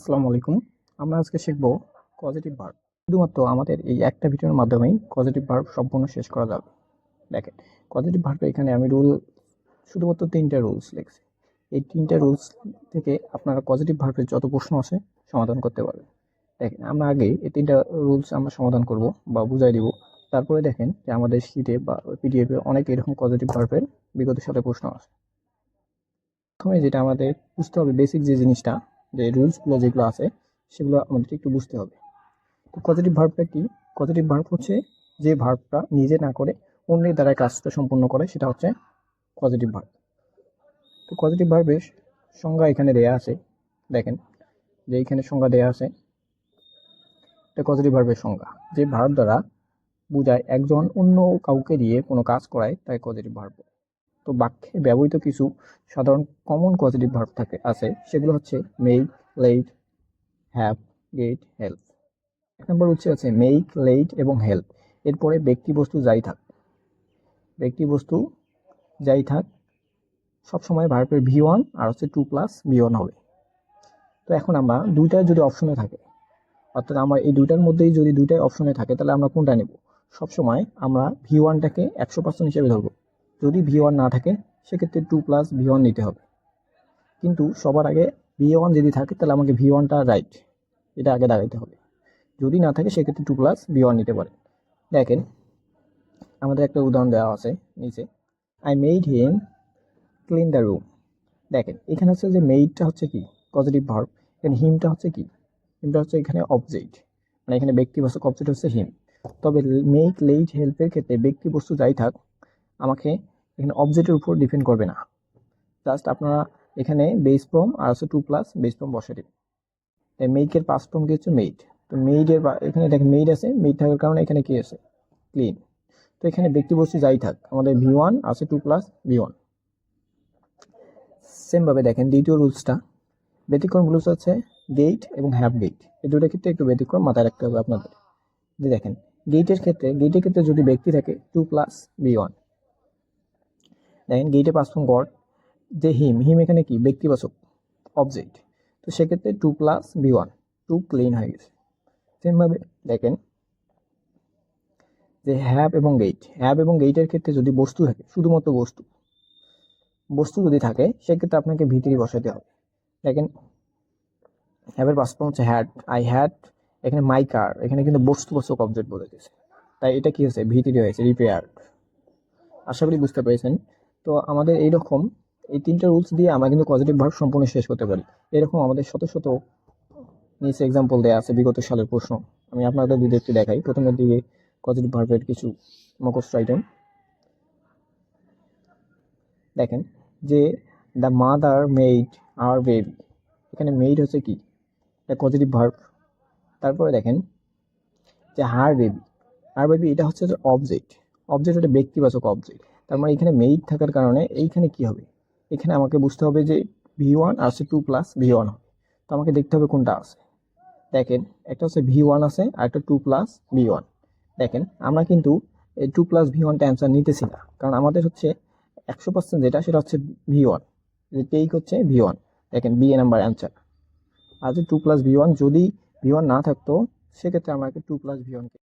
আসসালামু আলাইকুম। আমরা আজকে শিখব পজিটিভ ভার্ব। শুধুমাত্র আমাদের এই একটা ভিডিওর মাধ্যমেই পজিটিভ ভার্ব সম্পূর্ণ শেষ করা যাবে। দেখেন, পজিটিভ ভার্বে এখানে আমি শুধুমাত্র ৩টা রুলস লিখছি। এই ৩টা রুলস থেকে আপনারা পজিটিভ ভার্বের যত প্রশ্ন আছে সমাধান করতে পারবেন। দেখেন, আমরা আগে এই ৩টা রুলস আমরা সমাধান করব বা বুঝাই দিব। তারপরে দেখেন যে আমাদের শীটে বা পিডিএফে অনেক এরকম পজিটিভ ভার্বের বিগত সালে প্রশ্ন আছে। প্রথমে যেটা আমাদের বুঝতে হবে, বেসিক যে জিনিসটা, যে রুলসগুলো যেগুলো আছে সেগুলো আমাদের একটু বুঝতে হবে। তো পজিটিভ ভার্বটা কি? পজিটিভ ভার্ব হচ্ছে যে ভার্বটা নিজে না করে অন্যের দ্বারা কাজটা সম্পূর্ণ করে, সেটা হচ্ছে পজিটিভ ভার্ব। তো পজিটিভ ভার্বের সংজ্ঞা এখানে দেয়া আছে। দেখেন যে এইখানে সংজ্ঞা দেয়া আছে, এটা পজিটিভ ভার্বের সংজ্ঞা। যে ভার্ব দ্বারা বোঝায় একজন অন্য কাউকে দিয়ে কোনো কাজ করায় তাই পজিটিভ ভার্ব। তো বাক্যে ব্যবহৃত কিছু সাধারণ কমন পজিটিভ ভার্ব আছে, সেগুলো হচ্ছে make, let, have, get, help. এক নম্বর আছে মেক, লেট এবং হেল্প। এরপরে ব্যক্তি বস্তু যাই থাক সবসময় ভার্বের V1 আর হচ্ছে 2+V1 হবে। তো এখন আমরা দুইটার যদি অপশনে থাকে, অর্থাৎ আমার এই দুইটার মধ্যেই যদি দুইটাই অপশনে থাকে, তাহলে আমরা কোনটা নেব? সবসময় আমরা V1টাকে 100% হিসেবে ধরবো। যদি V1 না থাকে সেক্ষেত্রে 2+V1 নিতে হবে। কিন্তু সবার আগে V1 যদি থাকে তাহলে আমাকে V1টা রাইট, এটা আগে দাঁড়াইতে হবে। যদি না থাকে সেক্ষেত্রে 2+V1 নিতে পারে। দেখেন, আমাদের একটা উদাহরণ দেওয়া আছে নিচে, I made him clean the room. দেখেন, এখানে হচ্ছে যে মেডটা হচ্ছে কি পজিটিভ ভার্ব, এখানে হিমটা হচ্ছে কি, হিমটা হচ্ছে এখানে অবজেক্ট, মানে এখানে ব্যক্তিবাচক অবজেক্ট হচ্ছে হিম। তবে মেক, লেট, হেল্পের ক্ষেত্রে ব্যক্তি বস্তু যাই থাক আমাকে এখানে অবজেক্টের উপর ডিপেন্ড করবে না। জাস্ট আপনারা এখানে বেস ফর্ম আর হচ্ছে 2+বেস ফর্ম বসে দিন। তাই মেকের পাস্ট ফর্ম কি হচ্ছে মেড। তো মেডের এখানে দেখেন মেড আছে, মেড থাকার কারণে এখানে কি আছে ক্লিন। তো এখানে ব্যক্তি বস্তু যাই থাক আমাদের V1 আছে 2+V1। সেম ভাবে দেখেন দ্বিতীয় রুলসটা, ব্যতিক্রম রুলস হচ্ছে গেট এবং হ্যাভ গেট। এই দুটোর ক্ষেত্রে একটু ব্যতিক্রম মাথায় রাখতে হবে আপনাদের। যে দেখেন, গেটের ক্ষেত্রে যদি ব্যক্তি থাকে 2+V1। দেখেন গেটে পাস্ট ফর্ম গড, যে হিম এখানে কি ব্যক্তিবাচক অবজেক্ট, তো সেক্ষেত্রে 2+V1, 2 ক্লিন হয়ে গেছে। সেম ভাবে দেখেন যে হ্যাভ এবং গেটের ক্ষেত্রে যদি বস্তু থাকে, শুধুমাত্র বস্তু যদি থাকে সেক্ষেত্রে আপনাকে ভিতরি বসাতে হবে। দেখেন হ্যাভের পাস্ট ফর্ম হচ্ছে হ্যাড, আই হ্যাড, এখানে মাই কার, এখানে কিন্তু বস্তুবাচক অবজেক্ট বলে দিয়েছে, তাই এটা কি হয়েছে ভিতরি হয়েছে, রিপেয়ার্ড। আশা করি বুঝতে পেরেছেন। তো আমাদের এইরকম এই 3টা রুলস দিয়ে আমরা কিন্তু পজিটিভ ভার্ব সম্পূর্ণ শেষ করতে পারি। এরকম আমাদের শত শত নিচে এক্সাম্পল দেওয়া আছে বিগত সালের প্রশ্ন। আমি আপনাদের যদি একটু দেখাই, প্রথমের দিকে পজিটিভ ভার্বের কিছু মুখস্থ আইটেম দেখেন, যে the mother made hour baby, এখানে মেড হচ্ছে কি এটা পজিটিভ ভার্ব। তারপরে দেখেন যে হার বেবি এটা হচ্ছে যে অবজেক্ট একটা ব্যক্তিবাচক অবজেক্ট। তার মানে এখানে মেড থাকার কারণে এইখানে কি হবে, এখানে আমাকে বুঝতে হবে যে V1 আর 2+V1 হবে। তো আমাকে দেখতে হবে কোনটা আছে। দেখেন একটা হচ্ছে V1 আছে আর একটা 2+V1। দেখেন আমরা কিন্তু এই 2+V1টা অ্যান্সার নিতেছি না, কারণ আমাদের হচ্ছে 100% যেটা সেটা হচ্ছে V1, যে টেক হচ্ছে V1। দেখেন বি এ নাম্বার অ্যান্সার। আর যে 2+V1 যদি V1 না থাকতো সেক্ষেত্রে আমাকে 2+V1